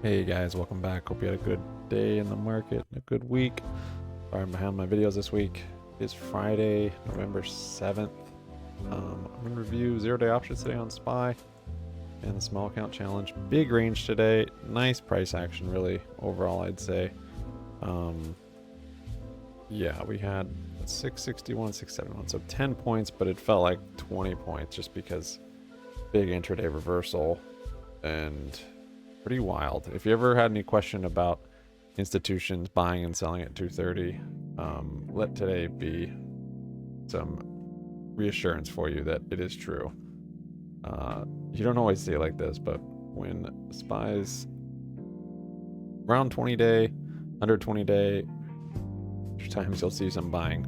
Hey guys, welcome back. Hope you had a good day in the market and a good week. Sorry I'm behind my videos this week. It's Friday, November 7th. I'm going to review 0-day options today on SPY and the small account challenge. Big range today. Nice price action, really, overall, I'd say. Yeah, we had 661, 671, so 10 points, but it felt like 20 points just because big intraday reversal and pretty wild. If you ever had any question about institutions buying and selling at 230, let today be some reassurance for you that it is true. You don't always see it like this, but when SPY's around 20 day, under 20 day, times you'll see some buying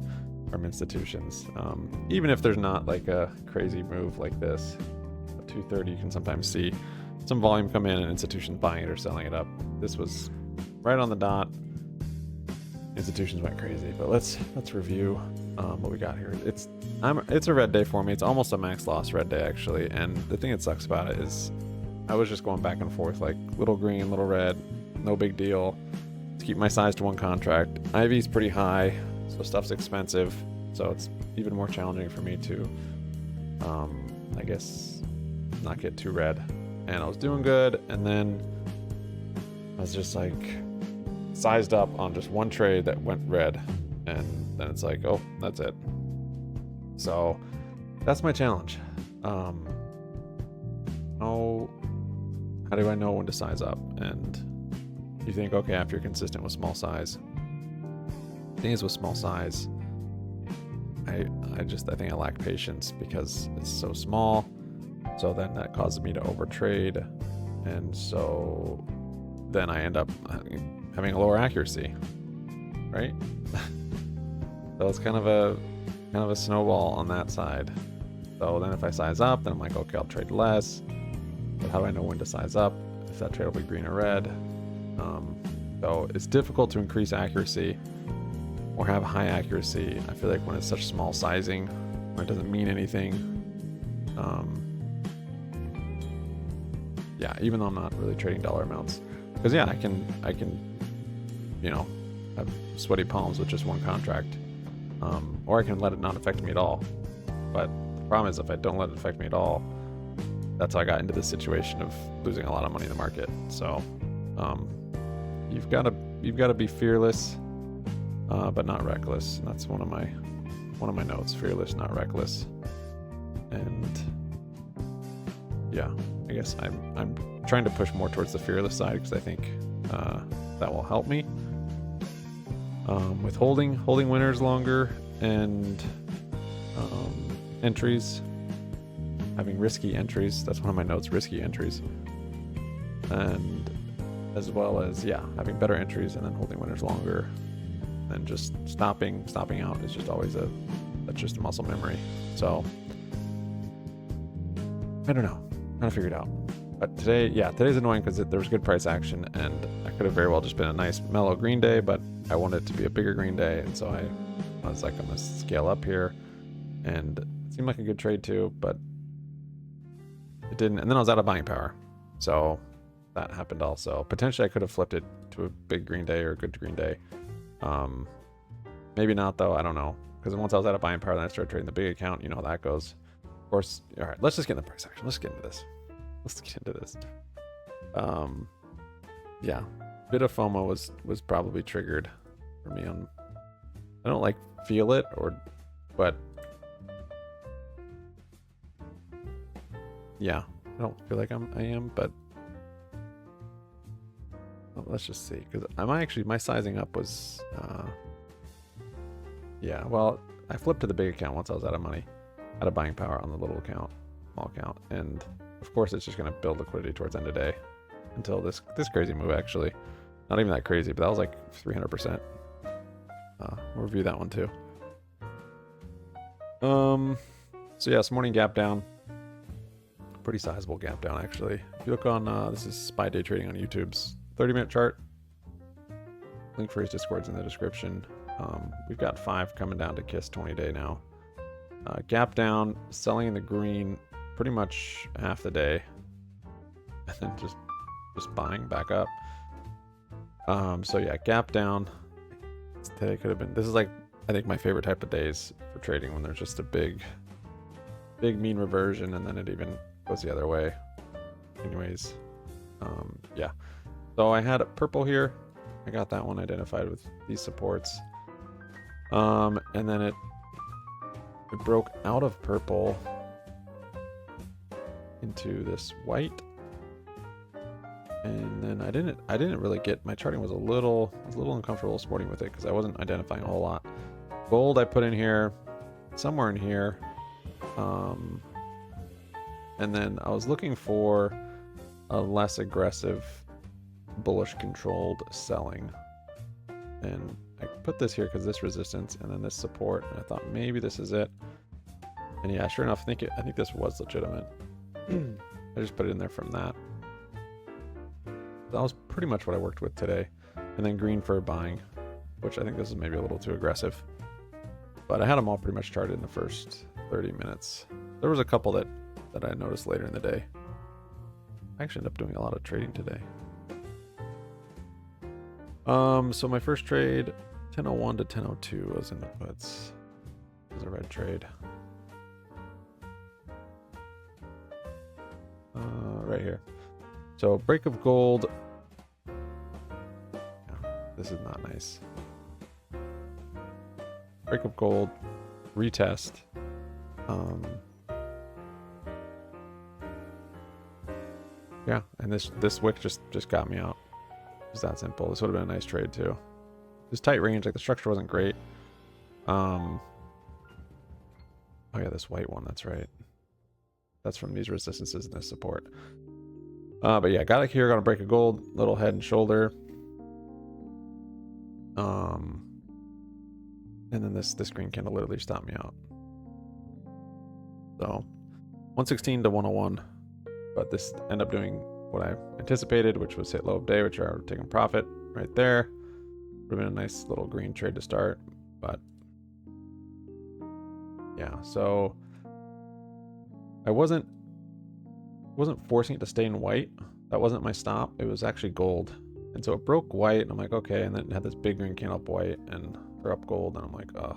from institutions. Even if there's not like a crazy move like this, at 230 you can sometimes see some volume come in and institutions buying it or selling it up. This was right on the dot. Institutions went crazy, but let's review what we got here. It's a red day for me. It's almost a max loss red day actually, and the thing that sucks about it is I was just going back and forth like little green, little red, no big deal. To keep my size to one contract. IV's pretty high, so stuff's expensive, so it's even more challenging for me to, I guess, not get too red. And I was doing good, and then I was just like sized up on just one trade that went red, and then it's like, oh, that's it. So that's my challenge. How do I know when to size up? And you think, okay, after you're consistent with small size. The thing is with small size, I think I lack patience because it's so small. So then that causes me to overtrade, and so then I end up having a lower accuracy, right? So it's kind of a snowball on that side. So then if I size up, then I'm like, okay, I'll trade less. But how do I know when to size up? If that trade will be green or red? So it's difficult to increase accuracy or have high accuracy. I feel like when it's such small sizing, when it doesn't mean anything. Yeah, even though I'm not really trading dollar amounts, because yeah, I can, have sweaty palms with just one contract, or I can let it not affect me at all. But the problem is if I don't let it affect me at all, that's how I got into this situation of losing a lot of money in the market. So, you've got to be fearless, but not reckless. And that's one of my notes: fearless, not reckless. And yeah, I guess I'm trying to push more towards the fearless side because I think that will help me with holding winners longer and entries, having risky entries. That's one of my notes: risky entries, and as well as having better entries and then holding winners longer, and just stopping out is just always that's just a muscle memory. So I don't know. Trying to figure it out. But today's annoying because there was good price action, and I could have very well just been a nice mellow green day, but I wanted it to be a bigger green day, and so I was like, I'm gonna scale up here, and it seemed like a good trade too, but it didn't. And then I was out of buying power, so that happened also. Potentially I could have flipped it to a big green day or a good green day. Maybe not though. I don't know, because once I was out of buying power, then I started trading the big account. You know how that goes. Of course. All right, let's just get in the price action. Let's get into this. Yeah, bit of FOMO was probably triggered for me. I don't like feel it but yeah, I don't feel like I am, but let's just see, because my sizing up was well, I flipped to the big account once I was out of money, out of buying power on the little account, small account, and of course it's just going to build liquidity towards end of day until this crazy move. Actually, not even that crazy, but that was like 300%. We'll review that one too. So yeah, this morning gap down, pretty sizable gap down actually. If you look on this is SPY Day Trading on YouTube's 30-minute chart. Link for his Discord's in the description. We've got 5 coming down to kiss 20 day now. Gap down, selling in the green pretty much half the day, and then just just buying back up. So yeah, gap down. Today could have been. This is like I think my favorite type of days for trading when there's just a big mean reversion and then it even goes the other way. Anyways, yeah. So I had a purple here. I got that one identified with these supports. And then it broke out of purple into this white. And then I didn't really get, my charting was a little uncomfortable sporting with it because I wasn't identifying a whole lot. Gold I put in here, somewhere in here. And then I was looking for a less aggressive bullish controlled selling. And I put this here because this resistance and then this support. And I thought maybe this is it. And yeah, sure enough, I think this was legitimate. I just put it in there from that. That was pretty much what I worked with today. And then green for buying, which I think this is maybe a little too aggressive. But I had them all pretty much charted in the first 30 minutes. There was a couple that I noticed later in the day. I actually ended up doing a lot of trading today. So my first trade, 1001 to 1002 was in the puts. It was a red trade. Right here. So break of gold. This is not nice. Break of gold, retest. Yeah, and this wick just got me out. It's that simple. This would have been a nice trade too. This tight range, like the structure wasn't great. Oh yeah, this white one, that's right. That's from these resistances and this support. But yeah, got it here, got a break of gold, little head and shoulder. And then this green candle literally stopped me out. So 116 to 101. But this ended up doing what I anticipated, which was hit low of day, which I would have taken profit right there. Would have been a nice little green trade to start. But yeah, so I wasn't forcing it to stay in white. That wasn't my stop. It was actually gold. And so it broke white, and I'm like, okay. And then it had this big green candle up white and or up gold, and I'm like, ugh.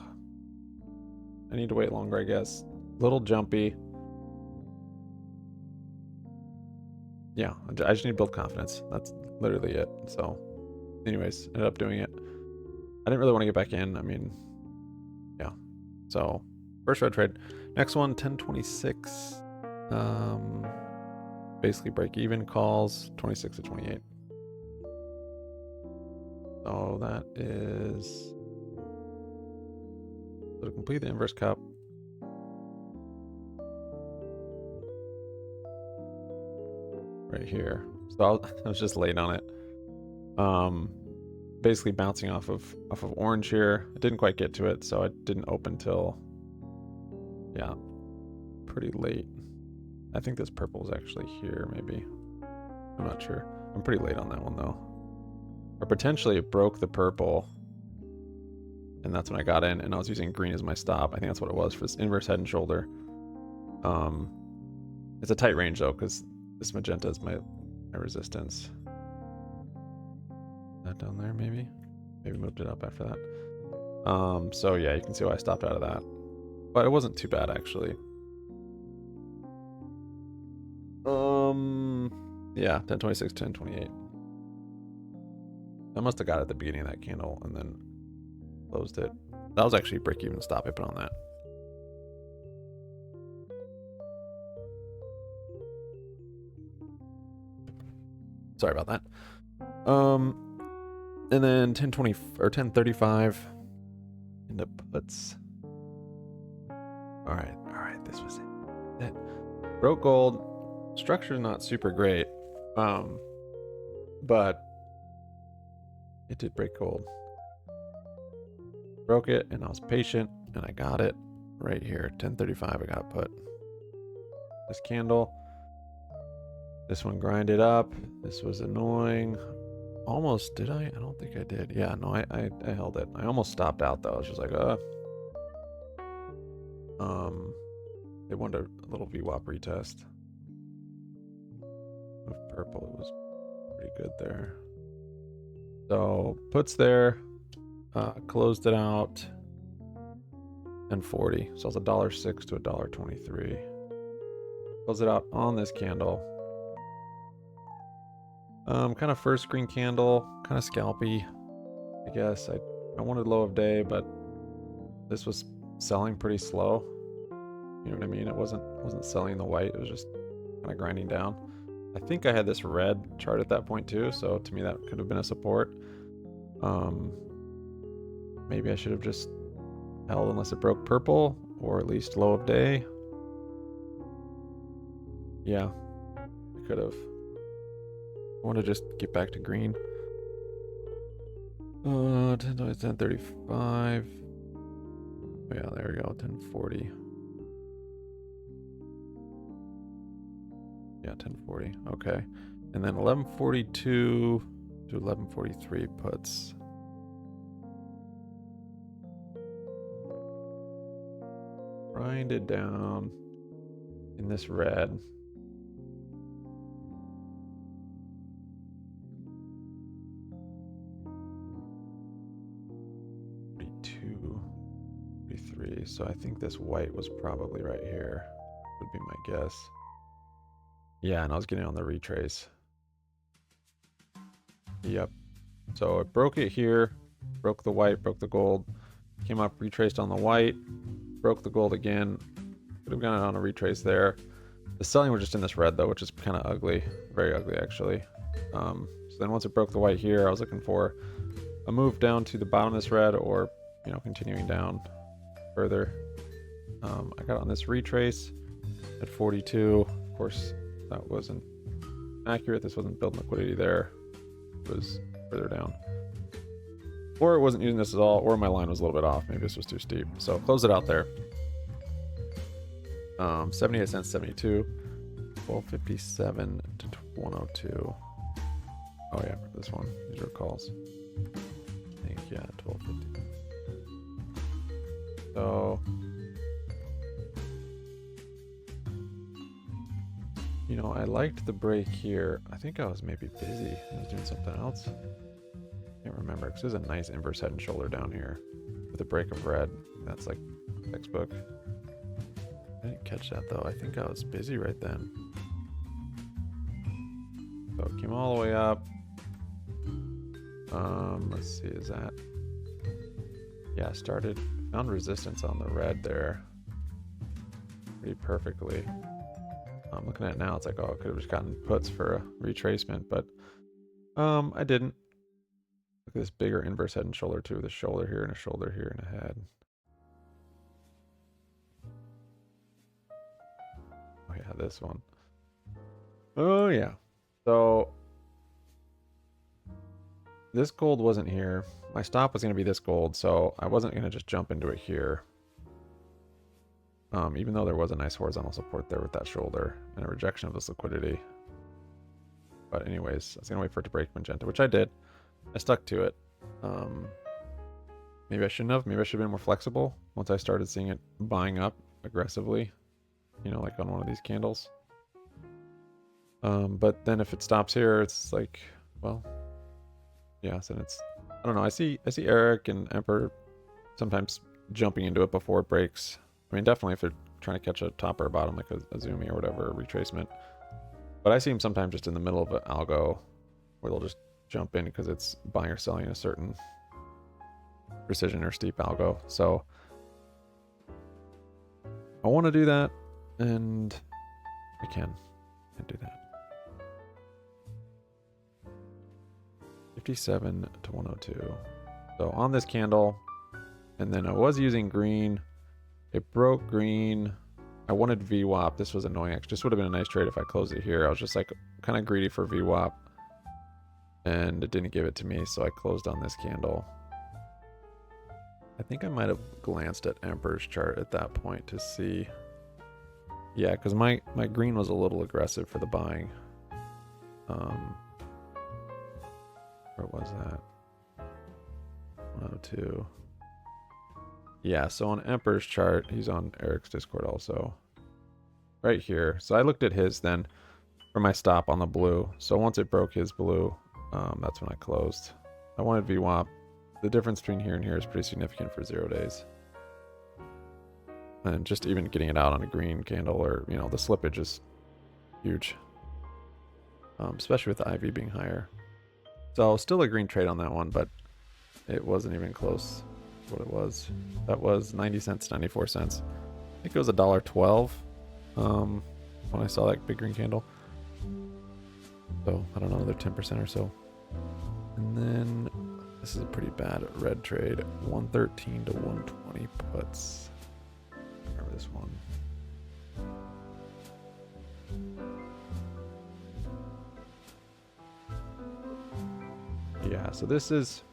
I need to wait longer, I guess. Little jumpy. Yeah, I just need to build confidence. That's literally it. So, anyways, ended up doing it. I didn't really want to get back in. I mean, yeah. So, first red trade. Next one, 1026. Basically break even calls, 26 to 28. So that is, so to complete the inverse cup, right here. So I was just late on it. Basically bouncing off of orange here. I didn't quite get to it, so I didn't open till, yeah, pretty late. I think this purple is actually here, maybe. I'm not sure. I'm pretty late on that one though. Or potentially it broke the purple, and that's when I got in, and I was using green as my stop. I think that's what it was for this inverse head and shoulder. It's a tight range though, because this magenta is my resistance. That down there, maybe moved it up after that. So yeah, you can see why I stopped out of that, but it wasn't too bad actually. Yeah, 1026, 1028. I must have got it at the beginning of that candle and then closed it. That was actually break even stop I put on that. Sorry about that. And then 1020 or 1035 into puts. All right, this was it. Broke gold. Structure's not super great, but it did break gold. Broke it, and I was patient, and I got it right here. 1035, I got to put this candle. This one grinded up. This was annoying. Almost, did I? I don't think I did. Yeah, no, I held it. I almost stopped out, though. I was just like, It wanted a little VWAP retest. Of purple, it was pretty good there. So puts there, closed it out, and 40. So it's $1.06 to $1.23. Close it out on this candle. Kind of first green candle, kind of scalpy, I guess. I wanted low of day, but this was selling pretty slow. You know what I mean? It wasn't selling the white. It was just kind of grinding down. I think I had this red chart at that point too, so to me that could have been a support. Maybe I should have just held unless it broke purple, or at least low of day. Yeah, I could have. I want to just get back to green. 10:35. Oh, yeah, there we go. 10:40. Yeah, 10:40. Okay, and then 11:42 to 11:43 puts. Grinded down in this red. So I think this white was probably right here, would be my guess. Yeah, and I was getting on the retrace. Yep. So it broke it here, broke the white, broke the gold, came up, retraced on the white, broke the gold again. Could have gone on a retrace there. The selling were just in this red though, which is kind of ugly, very ugly actually. So then once it broke the white here, I was looking for a move down to the bottom of this red, or continuing down further. I got on this retrace at 42. Of course, that wasn't accurate. This wasn't building liquidity there. It was further down. Or it wasn't using this at all, or my line was a little bit off. Maybe this was too steep. So close it out there. 78 cents, 72. 1257 to 102. Oh yeah, for this one. These are calls. I think, yeah, 1250. So, I liked the break here. I think I was maybe busy. I was doing something else. Can't remember, because there's a nice inverse head and shoulder down here with a break of red. That's like textbook. I didn't catch that though. I think I was busy right then. So it came all the way up. Let's see, is that? Yeah, found resistance on the red there pretty perfectly. I'm looking at it now, it's like, oh, I could have just gotten puts for a retracement, but I didn't. Look at this bigger inverse head and shoulder too, with a shoulder here and a shoulder here and a head. Oh yeah, this one. Oh yeah. So this gold wasn't here. My stop was going to be this gold, so I wasn't going to just jump into it here. Even though there was a nice horizontal support there with that shoulder and a rejection of this liquidity. But anyways, I was going to wait for it to break magenta, which I did. I stuck to it. Maybe I shouldn't have. Maybe I should have been more flexible once I started seeing it buying up aggressively. Like on one of these candles. But then if it stops here, it's like, well, yeah, so it's, I don't know. I see Eric and Emperor sometimes jumping into it before it breaks. I mean, definitely if they're trying to catch a top or a bottom, like a Zumi or whatever, a retracement. But I see them sometimes just in the middle of an algo where they'll just jump in because it's buying or selling a certain precision or steep algo. So I want to do that, and I can do that. 57 to 102. So on this candle, and then I was using green. It broke green. I wanted VWAP. This was annoying. This would have been a nice trade if I closed it here. I was just like kind of greedy for VWAP, and it didn't give it to me, so I closed on this candle. I think I might have glanced at Emperor's chart at that point to see. Yeah, because my green was a little aggressive for the buying. Where was that? 102. Yeah, so on Emperor's chart, he's on Eric's Discord also. Right here. So I looked at his then. for my stop on the blue. So once it broke his blue, that's when I closed. I wanted VWAP. The difference between here and here is pretty significant for 0 days. And just even getting it out on a green candle, or the slippage is huge. Especially with the IV being higher. So still a green trade on that one, but it wasn't even close to what it was. That was 90 cents, 94 cents. I think it was $1.12 when I saw that big green candle. So I don't know, another 10% or so. And then this is a pretty bad red trade. 113 to 120 puts. Remember this one. Yeah, so this is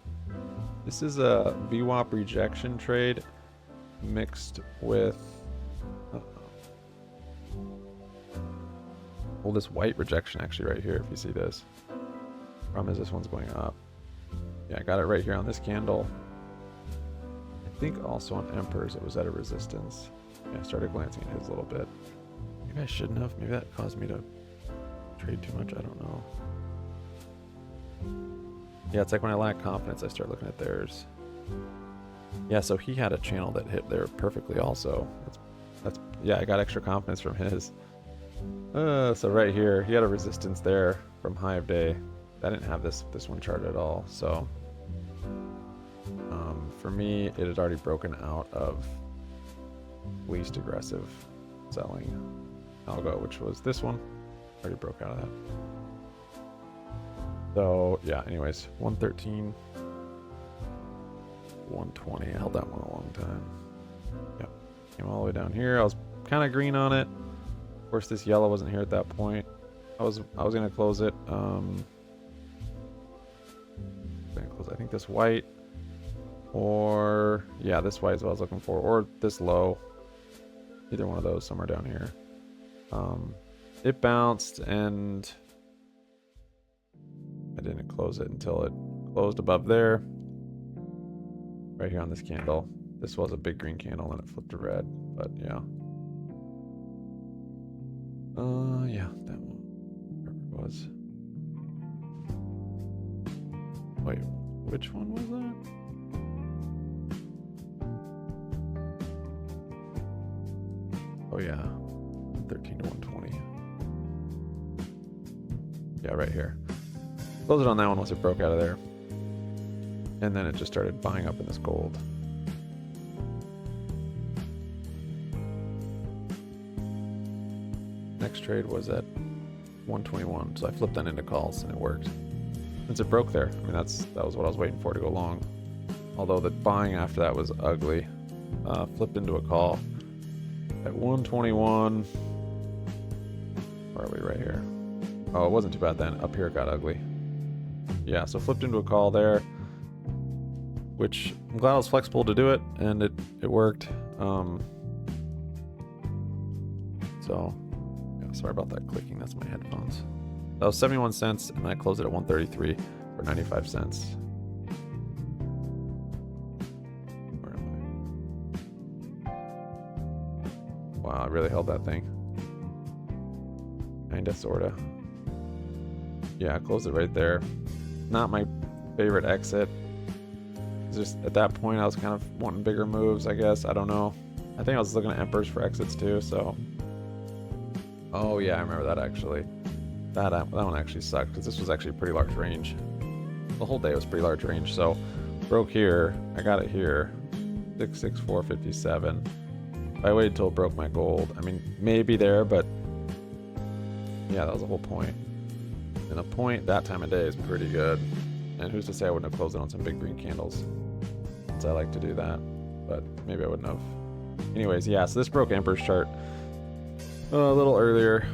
a VWAP rejection trade mixed with well, this white rejection actually right here, if you see this. Problem is this one's going up. Yeah, I got it right here on this candle. I think also on Emperor's it was at a resistance. Yeah, I started glancing at his a little bit. Maybe I shouldn't have. Maybe that caused me to trade too much. I don't know. Yeah, it's like when I lack confidence, I start looking at theirs. Yeah, so he had a channel that hit there perfectly also. That's yeah, I got extra confidence from his. So right here, he had a resistance there from high of day. I didn't have this one charted at all. So for me, it had already broken out of least aggressive selling algo, which was this one. Already broke out of that. So yeah, anyways, 113, 120. I held that one a long time. Yep, came all the way down here. I was kind of green on it. Of course, this yellow wasn't here at that point. I was gonna close it. Gonna close, I think, this white, or yeah, this white is what I was looking for, or this low. Either one of those, somewhere down here. It bounced and I didn't close it until it closed above there. Right here on this candle. This was a big green candle and it flipped to red, but yeah. Yeah, that one. Wherever it was. Wait, which one was that? Oh yeah, 13 to 120. Yeah, right here. Closed it on that one once it broke out of there. And then it just started buying up in this gold. Next trade was at 121, so I flipped that into calls and it worked. Since it broke there, I mean that was what I was waiting for to go long. Although the buying after that was ugly. Flipped into a call at 121. Where are we? Right here. Oh, it wasn't too bad then. Up here it got ugly. Yeah, so flipped into a call there, which I'm glad I was flexible to do it, and it worked. So yeah, sorry about that clicking. That's my headphones. That was 71 cents, and I closed it at 133 for 95 cents. Where am I? Wow, I really held that thing. Kinda, sorta. Yeah, I closed it right there. Not my favorite exit. It's just at that point I was kind of wanting bigger moves, I guess. I don't know. I think I was looking at Emperors for exits too, so. Oh yeah, I remember that actually. That one actually sucked because this was actually a pretty large range. The whole day was pretty large range. So broke here. I got it here. 664.57. I waited till it broke my gold. I mean, maybe there, but yeah, that was the whole point. And a point that time of day is pretty good. And who's to say I wouldn't have closed it on some big green candles? Since I like to do that, but maybe I wouldn't have. Anyways, yeah, so this broke Emperor's chart a little earlier.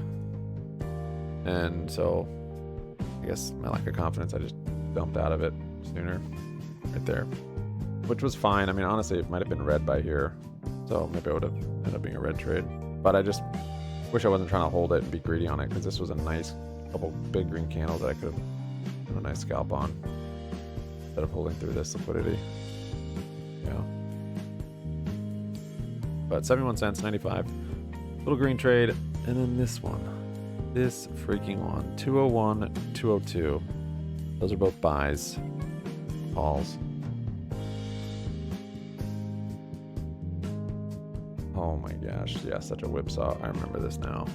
And so I guess my lack of confidence, I just dumped out of it sooner. Right there. Which was fine. I mean, honestly, it might have been red by here. So maybe I would have ended up being a red trade. But I just wish I wasn't trying to hold it and be greedy on it, because this was a nice couple big green candles that I could have done a nice scalp on instead of holding through this liquidity. Yeah. But 71 cents, 95. Little green trade. And then this one. This freaking one. 201, 202. Those are both buys. Calls. Oh my gosh. Yeah, such a whipsaw. I remember this now.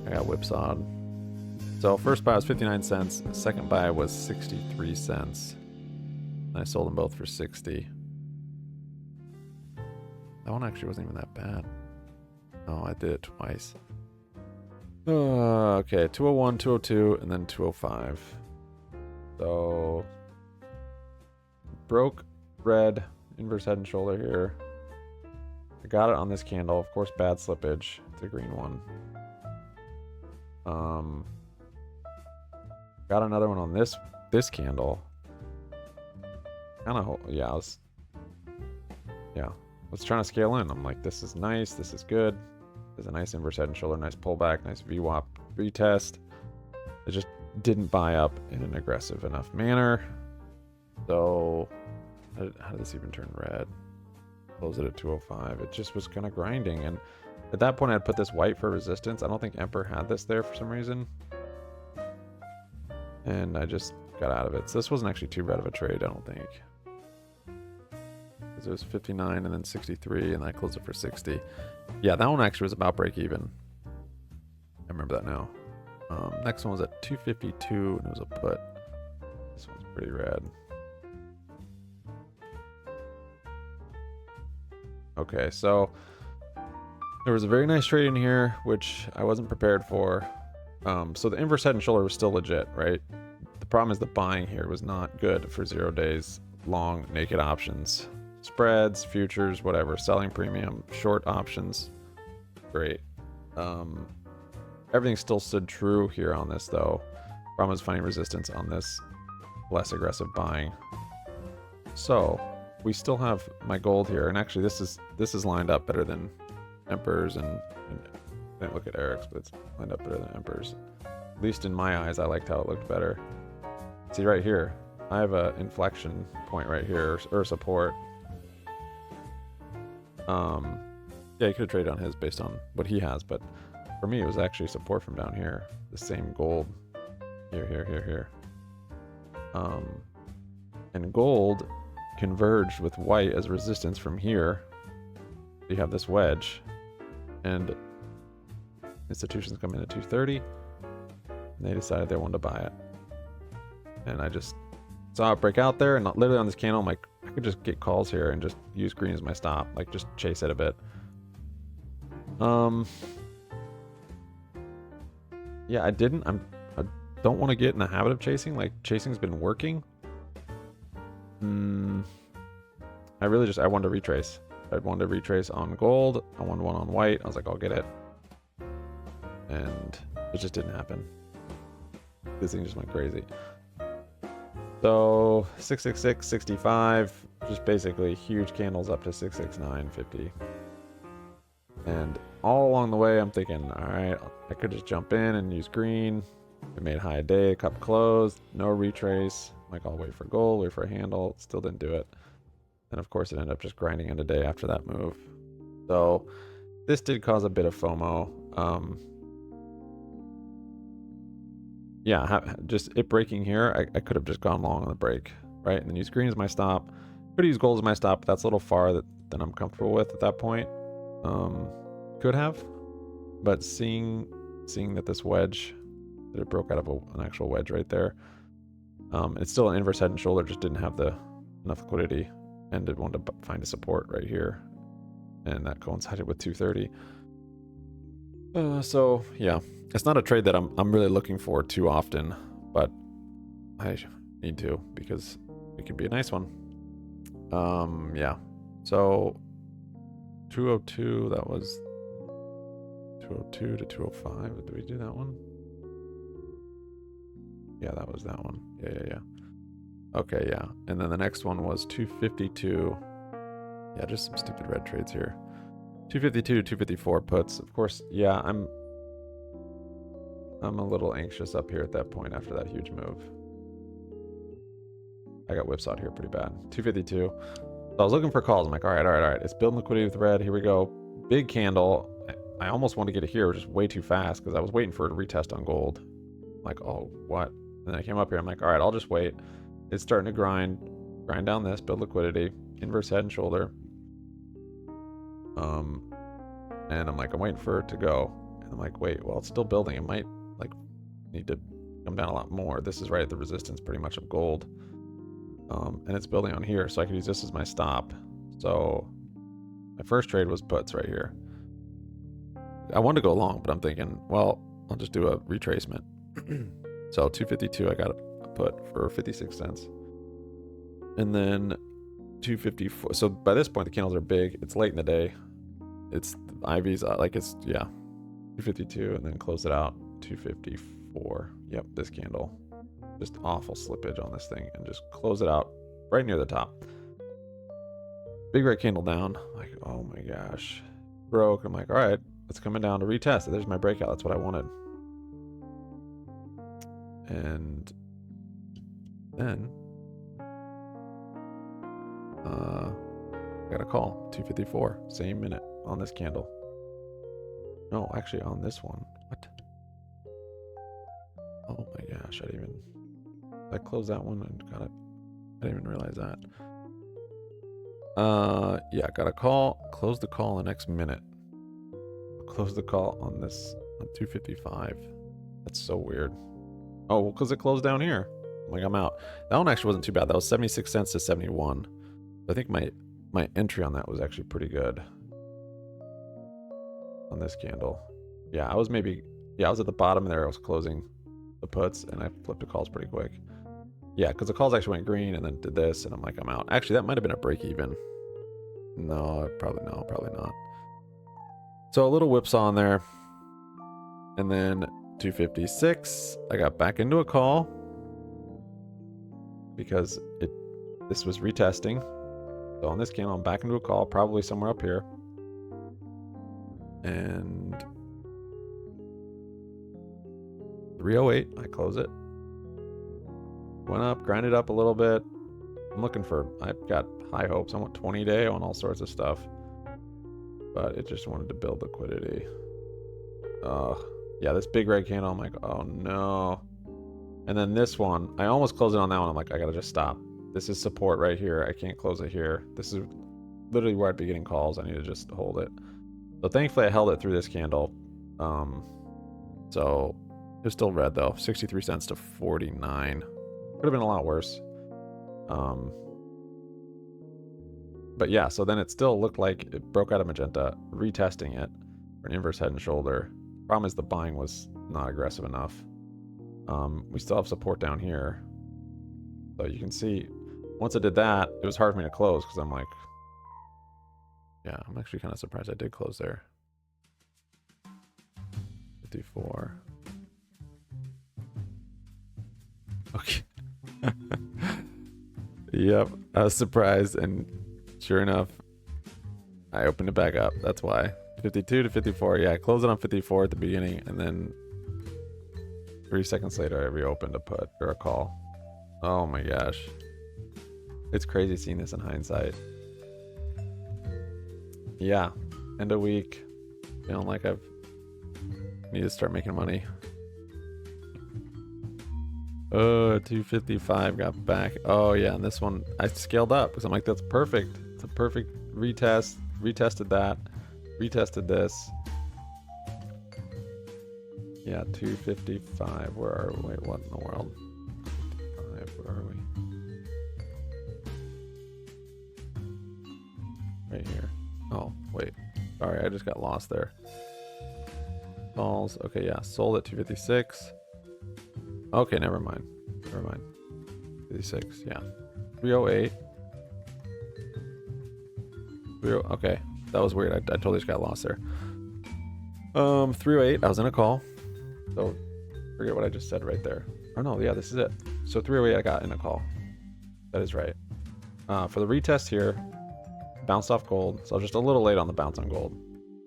I got whipsawed. So first buy was 59 cents. Second buy was 63 cents. And I sold them both for 60. That one actually wasn't even that bad. Oh, I did it twice. Okay, 201, 202, and then 205. So broke red inverse head and shoulder here. I got it on this candle. Of course, bad slippage. It's a green one. Got another one on this candle. Kind of, yeah, I was trying to scale in. I'm like, this is nice. This is good. There's a nice inverse head and shoulder, nice pullback, nice VWAP retest. It just didn't buy up in an aggressive enough manner. So, how did this even turn red? Close it at 205. It just was kind of grinding. And at that point, I'd put this white for resistance. I don't think Emperor had this there for some reason. And I just got out of it. So this wasn't actually too bad of a trade, I don't think. Because it was 59 and then 63, and I closed it for 60. Yeah, that one actually was about break even. I remember that now. Next one was at 252, and it was a put. This one's pretty rad. Okay, so there was a very nice trade in here, which I wasn't prepared for. So the inverse head and shoulder was still legit, right? The problem is the buying here was not good for 0 days long naked options. Spreads, futures, whatever, selling premium, short options, great. Everything still stood true here on this though. Problem is finding resistance on this less aggressive buying. So we still have my gold here, and actually this is lined up better than Emperor's and I didn't look at Eric's, but it's lined up better than Emperor's. At least in my eyes, I liked how it looked better. See right here, I have an inflection point right here, or support. Yeah, you could have traded on his based on what he has, but for me, it was actually support from down here. The same gold. Here. And gold converged with white as resistance from here. You have this wedge, and institutions come in at 230, and they decided they wanted to buy it. And I just saw it break out there, and literally on this candle, I'm like, I could just get calls here and just use green as my stop, like just chase it a bit. Yeah, I don't want to get in the habit of chasing. Like, chasing's been working. I wanted to retrace. I wanted to retrace on gold. I wanted one on white. I was like, I'll get it. And it just didn't happen. This thing just went crazy. So 666, 65, just basically huge candles up to 669, 50. And all along the way, I'm thinking, all right, I could just jump in and use green. It made high day, cup closed, no retrace. I'm like, I'll wait for gold, wait for a handle. Still didn't do it. And of course, it ended up just grinding in a day after that move. So this did cause a bit of FOMO. Yeah, just it breaking here, I could have just gone long on the break, right? And then use green as my stop. Could use gold as my stop, but that's a little far than I'm comfortable with at that point. Could have, but seeing that this wedge, that it broke out of an actual wedge right there. It's still an inverse head and shoulder, just didn't have enough liquidity, and it wanted to find a support right here, and that coincided with 230. So yeah, it's not a trade that I'm really looking for too often, but I need to because it could be a nice one. Yeah. So 202, that was 202 to 205. Did we do that one? Yeah, that was that one. Yeah. Okay, yeah. And then the next one was 252. Yeah, just some stupid red trades here. 252, 254 puts. Of course, yeah, I'm a little anxious up here at that point after that huge move. I got whipsawed here pretty bad. 252. So I was looking for calls. I'm like, all right. It's building liquidity with red. Here we go. Big candle. I almost wanted to get it here, just way too fast because I was waiting for it to retest on gold. I'm like, oh, what? And then I came up here. I'm like, all right, I'll just wait. It's starting to grind down this, build liquidity, inverse head and shoulder. And I'm like, I'm waiting for it to go. And I'm like, wait, well, it's still building. It might like need to come down a lot more. This is right at the resistance pretty much of gold. And it's building on here, so I could use this as my stop. So my first trade was puts right here. I wanted to go long, but I'm thinking, well, I'll just do a retracement. So 252, I got a put for 56 cents. And then 254. So by this point, the candles are big. It's late in the day. It's Ivy's like it's, yeah, 252, and then close it out 254. Yep, this candle. Just awful slippage on this thing, and just close it out right near the top. Big red candle down. Like, oh my gosh. Broke. I'm like, all right, it's coming down to retest. There's my breakout. That's what I wanted. And then I got a call. 254. Same minute on this candle. No, actually on this one. What? Oh my gosh, I closed that one and got it. I didn't even realize that. Yeah, got a call. Close the call in the next minute. Close the call on this on 255. That's so weird. Oh, well, because it closed down here. I'm like, I'm out. That one actually wasn't too bad. That was 76 cents to 71. I think my entry on that was actually pretty good. On this candle. Yeah, I was at the bottom there. I was closing the puts, and I flipped the calls pretty quick. Yeah, because the calls actually went green and then did this, and I'm like, I'm out. Actually, that might have been a break even. No, probably not. So a little whipsaw on there. And then 256, I got back into a call because this was retesting. So on this candle, I'm back into a call, probably somewhere up here. And 308, I close it. Went up, grinded up a little bit. I've got high hopes. I want 20 day, I want all sorts of stuff. But it just wanted to build liquidity. Yeah, this big red candle, I'm like, oh no. And then this one, I almost closed it on that one. I'm like, I gotta just stop. This is support right here. I can't close it here. This is literally where I'd be getting calls. I need to just hold it. So thankfully I held it through this candle. So it was still red though. 63 cents to 49. Could have been a lot worse. But yeah, so then it still looked like it broke out of magenta, retesting it for an inverse head and shoulder. Problem is the buying was not aggressive enough. We still have support down here. So you can see, once I did that, it was hard for me to close because I'm like, yeah, I'm actually kind of surprised I did close there. 54. Okay. Yep, I was surprised, and sure enough, I opened it back up. That's why. 52 to 54. Yeah, I closed it on 54 at the beginning, and then 3 seconds later, I reopened a put or a call. Oh my gosh. It's crazy seeing this in hindsight. Yeah, end of week. Feeling like I need to start making money. Oh, 255 got back. Oh yeah, and this one I scaled up because I'm like, that's perfect. It's a perfect retest. Retested that. Retested this. Yeah, 255. Where are we? Wait, what in the world? 255. Where are we? Right here. Oh, wait. Sorry, I just got lost there. Calls. Okay, yeah. Sold at 256. Okay, never mind. 56, yeah. 308. Okay, that was weird. I totally just got lost there. 308, I was in a call. So, forget what I just said right there. Oh no, yeah, this is it. So 308, I got in a call. That is right. For the retest here, bounced off gold. So I was just a little late on the bounce on gold.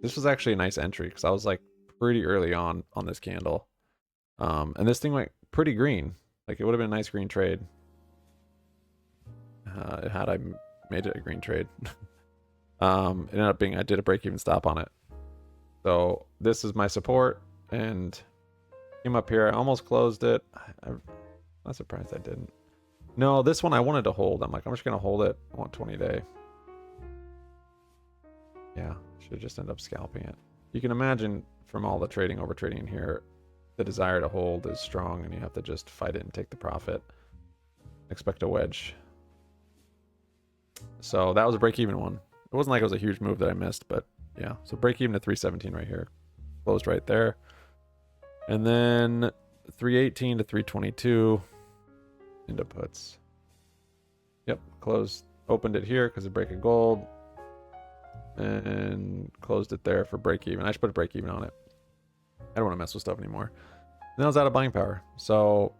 This was actually a nice entry because I was like pretty early on this candle. And this thing went pretty green. Like it would have been a nice green trade. Had I made it a green trade. It ended up being, I did a break even stop on it. So this is my support, and came up here. I almost closed it. I'm not surprised I didn't. No, this one I wanted to hold. I'm like, I'm just going to hold it. I want 20 day. Yeah, should just end up scalping it. You can imagine from all the trading, over trading in here, the desire to hold is strong, and you have to just fight it and take the profit. Expect a wedge. So that was a break-even one. It wasn't like it was a huge move that I missed, but yeah. So break-even to 317 right here. Closed right there. And then 318 to 322 into puts. Yep, closed. Opened it here because of break of gold. And closed it there for break-even. I should put a break-even on it. I don't want to mess with stuff anymore. And I was out of buying power. So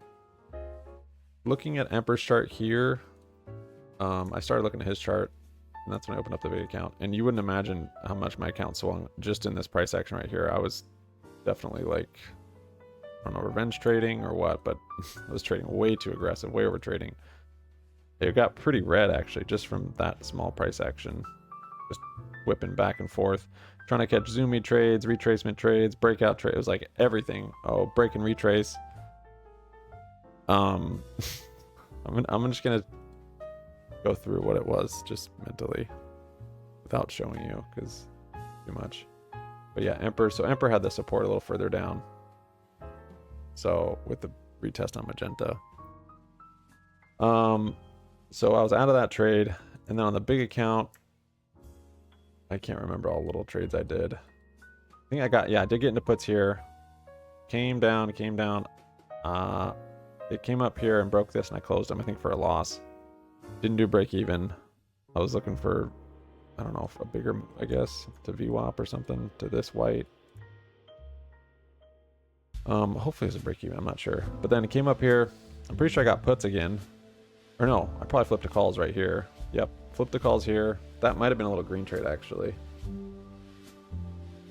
looking at Emperor's chart here, I started looking at his chart, and that's when I opened up the big account. And you wouldn't imagine how much my account swung just in this price action right here. I was definitely like, I don't know, revenge trading or what, but I was trading way too aggressive, way over trading. It got pretty red actually just from that small price action. Just whipping back and forth, trying to catch zoomy trades, retracement trades, breakout trades. It was like everything. Oh, break and retrace. I'm just gonna go through what it was just mentally without showing you because too much. But yeah, Emperor. So Emperor had the support a little further down. So with the retest on Magenta. So I was out of that trade, and then on the big account, I can't remember all the little trades I did. I think I did get into puts here. Came down. It came up here and broke this, and I closed them, I think, for a loss. Didn't do break even. I was looking for, I don't know, a bigger, I guess, to VWAP or something, to this white. Hopefully it's a break even, I'm not sure. But then it came up here. I'm pretty sure I got puts again. Or no, I probably flipped the calls right here. Yep, flipped the calls here. That might have been a little green trade, actually.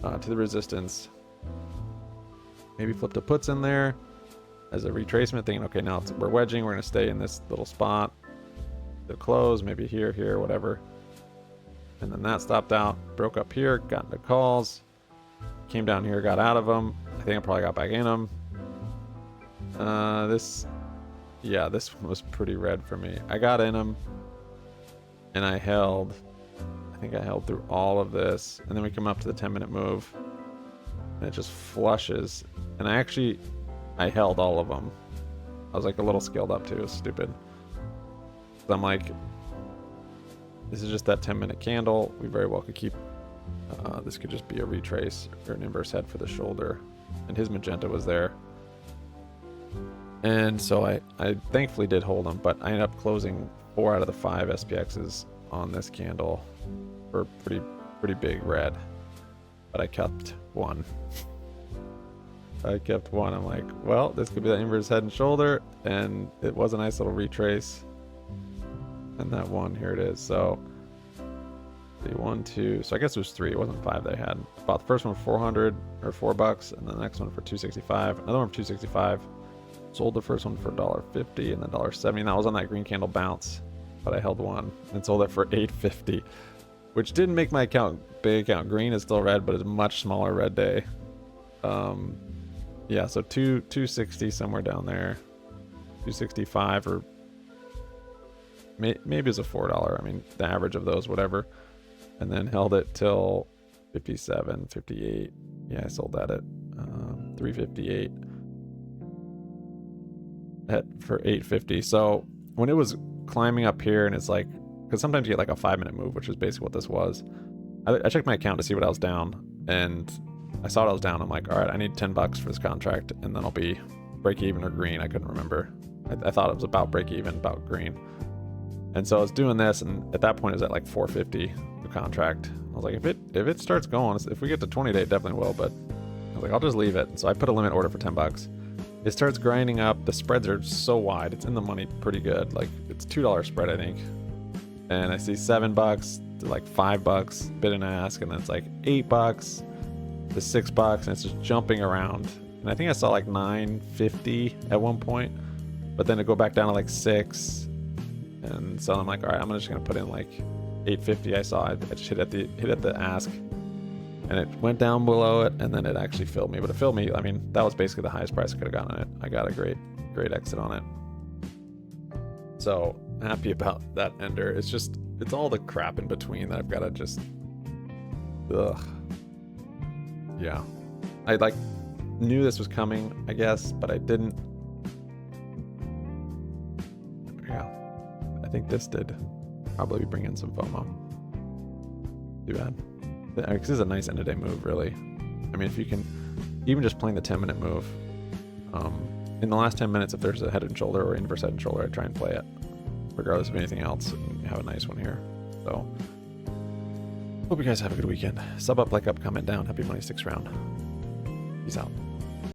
To the resistance. Maybe flipped the puts in there as a retracement, thinking, okay, now we're wedging. We're going to stay in this little spot. The close, maybe here, whatever. And then that stopped out. Broke up here, got into calls. Came down here, got out of them. I think I probably got back in them. This one was pretty red for me. I got in them, and I held. I think I held through all of this, and then we come up to the 10-minute move, and it just flushes. And I held all of them. I was like a little scaled up too. It was stupid. So I'm like, this is just that 10-minute candle. We very well could keep. This could just be a retrace or an inverse head for the shoulder, and his Magenta was there. And so I thankfully did hold them, but I ended up closing 4 out of the 5 SPXs on this candle for pretty big red. But I kept one. I'm like, well, this could be that inverse head and shoulder, and it was a nice little retrace. And that one, here it is. So the 1, 2, so I guess it was 3. It wasn't 5 they had. Bought the first one for $400 or $4, and the next one for $265. Another one for $265. Sold the first one for $1.50 and then $1.70. And that was on that green candle bounce, but I held one and sold it for $8.50, which didn't make my big account green. It's still red, but it's a much smaller red day. Yeah, so 260 somewhere down there, 265, or maybe it's a $4. I mean, the average of those, whatever. And then held it till 57, 58. Yeah, I sold that at 358 for 850. So when it was climbing up here, and it's like, because sometimes you get like a 5-minute move, which is basically what this was. I checked my account to see what I was down, and I saw what I was down. I'm like, all right, I need $10 for this contract, and then I'll be break even or green. I couldn't remember. I thought it was about break even, about green. And so I was doing this, and at that point it was at like 450 the contract. I was like, if it starts going, if we get to 20-day, it definitely will. But I was like, I'll just leave it. And so I put a limit order for $10. It starts grinding up. The spreads are so wide. It's in the money pretty good. Like, it's $2 spread, I think. And I see $7 to like $5 bid and ask, and then it's like $8 to $6, and it's just jumping around. And I think I saw like $9.50 at one point, but then it go back down to like $6. And so I'm like, all right, I'm just gonna put in like $8.50. I saw I just hit at the ask, and it went down below it, and then it actually filled me. But it filled me. I mean, that was basically the highest price I could have gotten on it. I got a great exit on it. So happy about that ender. It's all the crap in between that I've got to just, ugh. Yeah, I like knew this was coming, I guess, but I didn't. Yeah, I think this did probably bring in some FOMO. Too bad. This is a nice end of day move, really. I mean, if you can, even just playing the 10-minute move, in the last 10 minutes, if there's a head and shoulder or inverse head and shoulder, I try and play it, regardless of anything else, and have a nice one here. So, hope you guys have a good weekend. Sub up, like up, comment down. Happy Money 6th round. Peace out.